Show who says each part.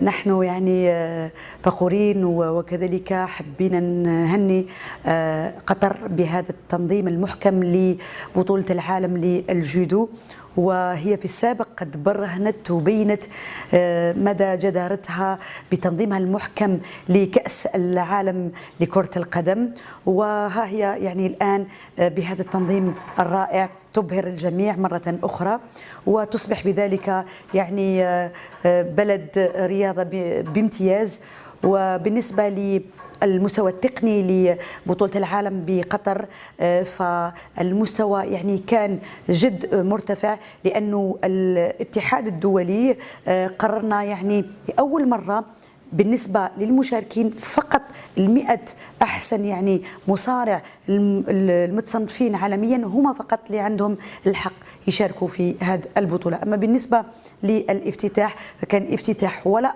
Speaker 1: نحن يعني فخورين وكذلك حبينا نهني قطر بهذا التنظيم المحكم لبطولة العالم للجودو، وهي في السابق قد برهنت وبينت مدى جدارتها بتنظيمها المحكم لكأس العالم لكرة القدم. وها هي يعني الآن بهذا التنظيم الرائع تبهر الجميع مرة أخرى، وتصبح بذلك يعني بلد رياضة بامتياز. وبالنسبة للمستوى التقني لبطولة العالم بقطر فالمستوى يعني كان جد مرتفع، لأنه الاتحاد الدولي قررنا يعني لأول مرة بالنسبة للمشاركين فقط 100 أحسن يعني مصارع المتصنفين عالميا هم فقط اللي عندهم الحق يشاركوا في هذه البطولة. أما بالنسبة للافتتاح فكان افتتاح ولا